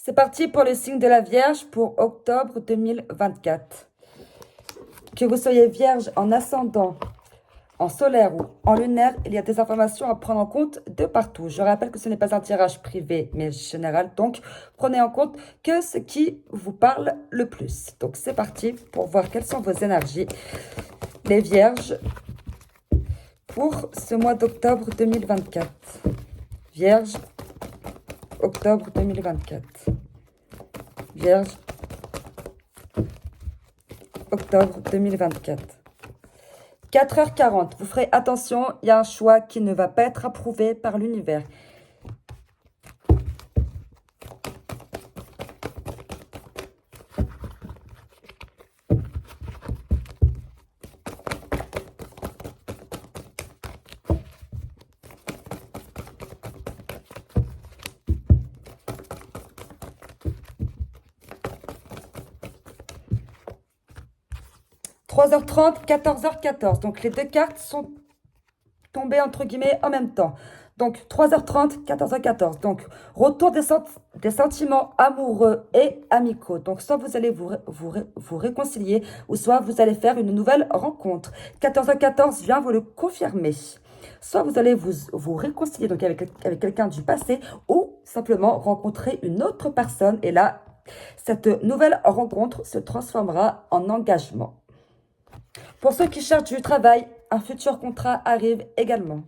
C'est parti pour le signe de la Vierge pour octobre 2024. Que vous soyez Vierge en ascendant, en solaire ou en lunaire, il y a des informations à prendre en compte de partout. Je rappelle que ce n'est pas un tirage privé, mais général. Donc, prenez en compte que ce qui vous parle le plus. Donc, c'est parti pour voir quelles sont vos énergies, les Vierges, pour ce mois d'octobre 2024. Vierge, octobre 2024. Vierge, octobre 2024. 4h40, vous ferez attention, il y a un choix qui ne va pas être approuvé par l'univers. « 3h30, 14h14. Donc, les deux cartes sont tombées, entre guillemets, en même temps. Donc, 3h30, 14h14. Donc, retour des sentiments amoureux et amicaux. Donc, soit vous allez vous réconcilier, ou soit vous allez faire une nouvelle rencontre. 14h14 vient vous le confirmer. Soit vous allez vous réconcilier donc avec quelqu'un du passé, ou simplement rencontrer une autre personne. Et là, cette nouvelle rencontre se transformera en engagement. Pour ceux qui cherchent du travail, un futur contrat arrive également.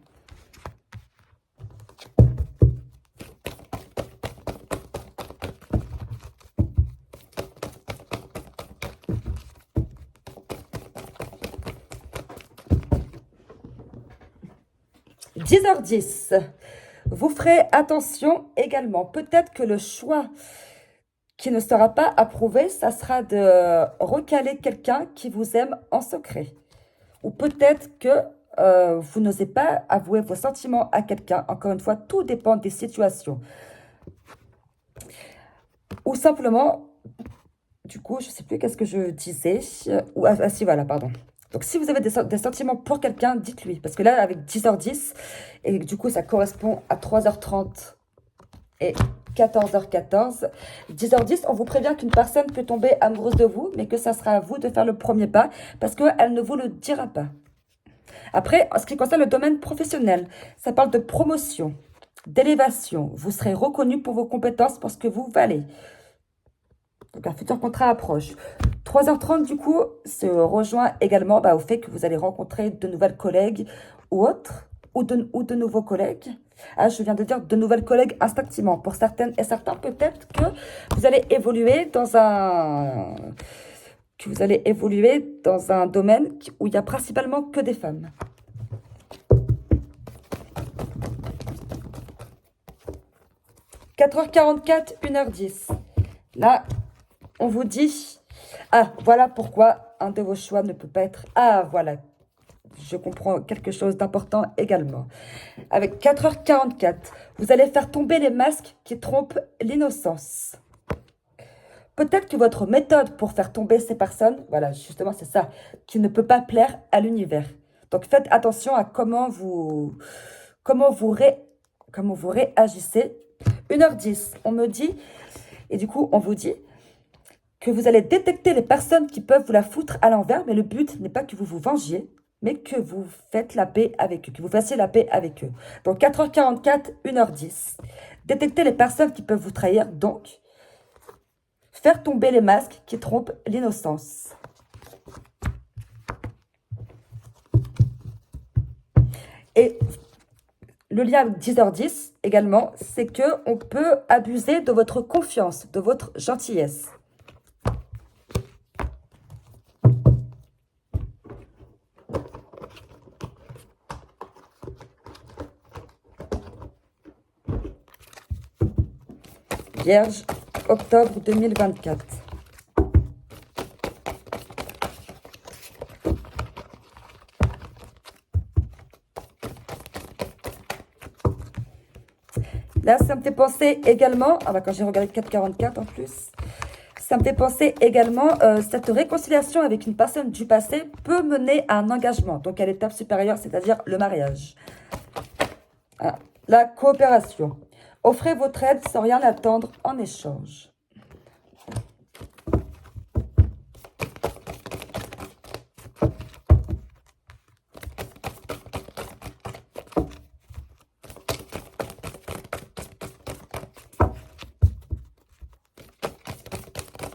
« 10h10. Vous ferez attention également. Peut-être que le choix qui ne sera pas approuvé, ça sera de recaler quelqu'un qui vous aime en secret. Ou peut-être que vous n'osez pas avouer vos sentiments à quelqu'un. Encore une fois, tout dépend des situations. Ou simplement, du coup, je ne sais plus qu'est-ce que je disais. Si, voilà, pardon. Donc, si vous avez des sentiments pour quelqu'un, dites-lui. Parce que là, avec 10h10, et du coup, ça correspond à 3h30 et 14h14. 10h10, on vous prévient qu'une personne peut tomber amoureuse de vous, mais que ça sera à vous de faire le premier pas, parce qu'elle ne vous le dira pas. Après, en ce qui concerne le domaine professionnel, ça parle de promotion, d'élévation. Vous serez reconnu pour vos compétences, pour ce que vous valez. Donc, un futur contrat approche. 3h30, du coup, se rejoint également au fait que vous allez rencontrer de nouvelles collègues ou autres, ou de nouveaux collègues. Ah, je viens de dire de nouvelles collègues instinctivement. Pour certaines et certains, peut-être que vous allez évoluer dans un domaine où il n'y a principalement que des femmes. « 4h44, 1h10. Là, on vous dit... Ah, voilà pourquoi un de vos choix ne peut pas être... Ah, voilà. Je comprends quelque chose d'important également. Avec 4h44, vous allez faire tomber les masques qui trompent l'innocence. Peut-être que votre méthode pour faire tomber ces personnes, voilà, justement, c'est ça, qui ne peut pas plaire à l'univers. Donc, faites attention à comment vous réagissez. 1h10, on me dit, et du coup, on vous dit que vous allez détecter les personnes qui peuvent vous la foutre à l'envers, mais le but n'est pas que vous vous vengiez, mais que vous faites la paix avec eux, que vous fassiez la paix avec eux. Donc, 4h44, 1h10. Détectez les personnes qui peuvent vous trahir, donc, faire tomber les masques qui trompent l'innocence. Et le lien avec 10h10, également, c'est qu'on peut abuser de votre confiance, de votre gentillesse. Vierge, octobre 2024. Là, ça me fait penser également, quand j'ai regardé 4h44 en plus, ça me fait penser également, cette réconciliation avec une personne du passé peut mener à un engagement, donc à l'étape supérieure, c'est-à-dire le mariage. Ah, la coopération. Offrez votre aide sans rien attendre en échange.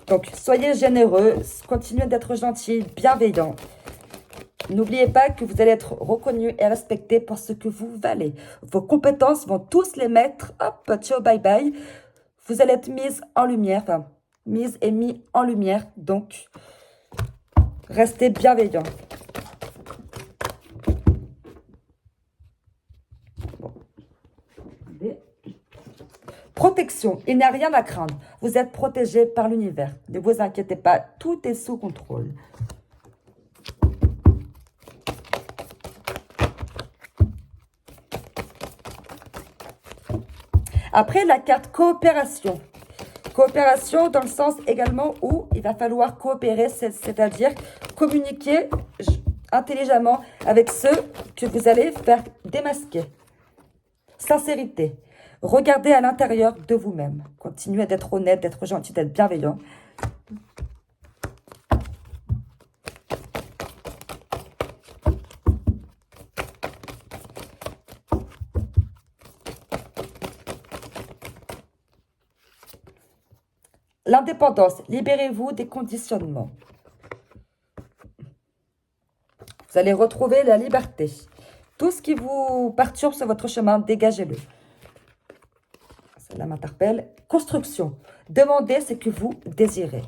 Donc, soyez généreux, continuez d'être gentil, bienveillant. N'oubliez pas que vous allez être reconnu et respecté pour ce que vous valez. Vos compétences vont tous les mettre, hop, ciao, bye bye. Vous allez être mise en lumière, enfin, mise et mis en lumière. Donc, restez bienveillant. Bon. Protection, il n'y a rien à craindre. Vous êtes protégé par l'univers. Ne vous inquiétez pas, tout est sous contrôle. Après, la carte coopération. Coopération dans le sens également où il va falloir coopérer, c'est-à-dire communiquer intelligemment avec ceux que vous allez faire démasquer. Sincérité. Regardez à l'intérieur de vous-même. Continuez d'être honnête, d'être gentil, d'être bienveillant. L'indépendance. Libérez-vous des conditionnements. Vous allez retrouver la liberté. Tout ce qui vous perturbe sur votre chemin, dégagez-le. Cela m'interpelle. Construction. Demandez ce que vous désirez.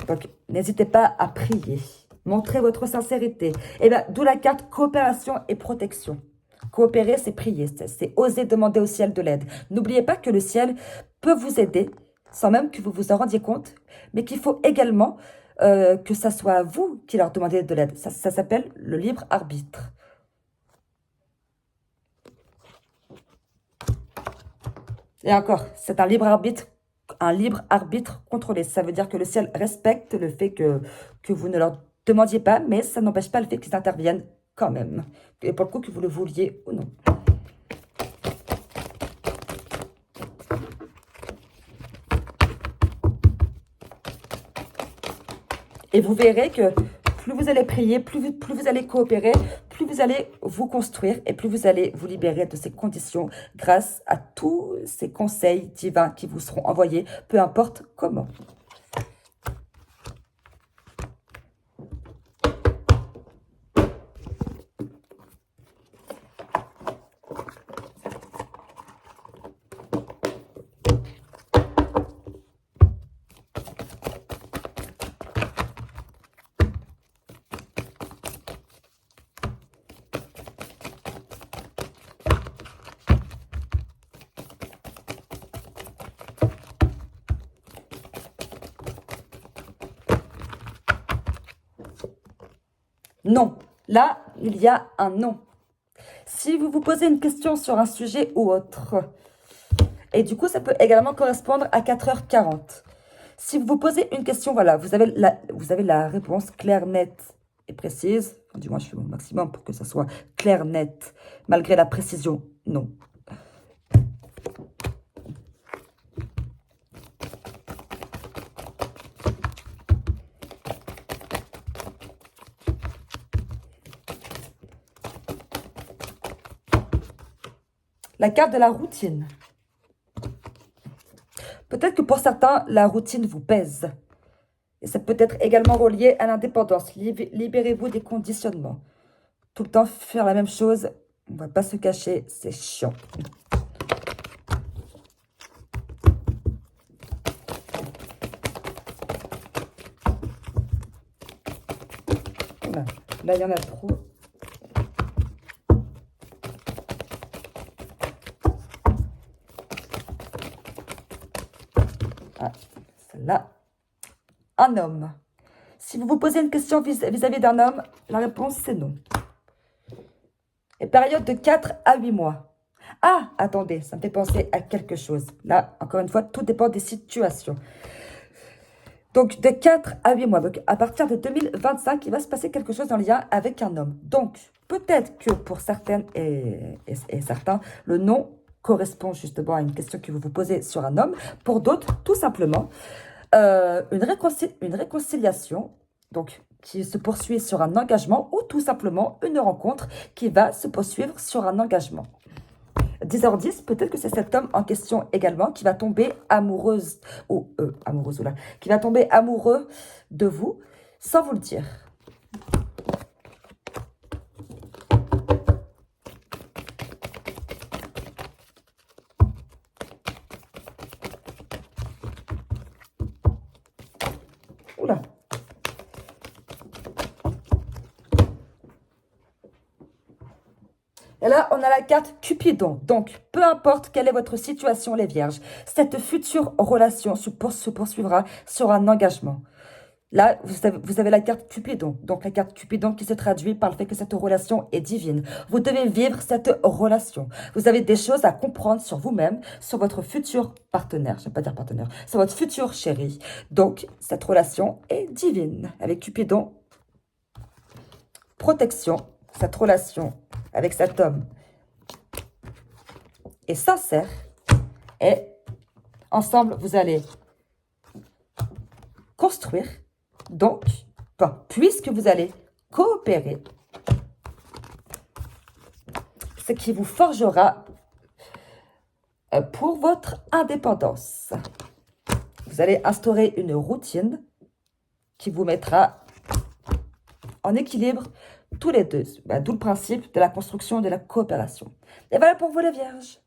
Donc, n'hésitez pas à prier. Montrez votre sincérité. Et bien, d'où la carte coopération et protection. Coopérer, c'est prier. C'est oser demander au ciel de l'aide. N'oubliez pas que le ciel peut vous aider, sans même que vous vous en rendiez compte, mais qu'il faut également que ça soit vous qui leur demandez de l'aide. Ça s'appelle le libre arbitre. Et encore, c'est un libre arbitre contrôlé. Ça veut dire que le ciel respecte le fait que vous ne leur demandiez pas, mais ça n'empêche pas le fait qu'ils interviennent quand même. Et pour le coup, que vous le vouliez ou non. Et vous verrez que plus vous allez prier, plus vous allez coopérer, plus vous allez vous construire et plus vous allez vous libérer de ces conditions grâce à tous ces conseils divins qui vous seront envoyés, peu importe comment. Non. Là, il y a un non. Si vous vous posez une question sur un sujet ou autre, et du coup, ça peut également correspondre à 4h40. Si vous vous posez une question, voilà, vous avez la réponse claire, nette et précise. Enfin, du moins, je fais mon maximum pour que ça soit clair, net, malgré la précision. Non. La carte de la routine. Peut-être que pour certains, la routine vous pèse. Et ça peut être également relié à l'indépendance. Libérez-vous des conditionnements. Tout le temps faire la même chose, on ne va pas se cacher, c'est chiant. Voilà. Là, il y en a trop. Ah, celle-là. Un homme. Si vous vous posez une question vis-à-vis d'un homme, la réponse c'est non. Et période de 4 à 8 mois. Ah, attendez, ça me fait penser à quelque chose. Là, encore une fois, tout dépend des situations. Donc, de 4 à 8 mois. Donc, à partir de 2025, il va se passer quelque chose en lien avec un homme. Donc, peut-être que pour certaines et certains, le non correspond justement à une question que vous vous posez sur un homme. Pour d'autres, tout simplement, une réconciliation, donc qui se poursuit sur un engagement, ou tout simplement une rencontre qui va se poursuivre sur un engagement. 10h10, peut-être que c'est cet homme en question également qui va tomber amoureuse, ou amoureuse, oula, qui va tomber amoureux de vous sans vous le dire. Oula. Et là, on a la carte Cupidon. Donc, peu importe quelle est votre situation, les vierges, cette future relation se poursuivra sur un engagement. Là, vous avez la carte Cupidon. Donc, la carte Cupidon qui se traduit par le fait que cette relation est divine. Vous devez vivre cette relation. Vous avez des choses à comprendre sur vous-même, sur votre futur partenaire. Je ne vais pas dire partenaire. Sur votre futur chéri. Donc, cette relation est divine. Avec Cupidon, protection. Cette relation avec cet homme est sincère. Et ensemble, vous allez construire. Donc, puisque vous allez coopérer, ce qui vous forgera pour votre indépendance. Vous allez instaurer une routine qui vous mettra en équilibre tous les deux. D'où le principe de la construction et de la coopération. Et voilà pour vous les vierges.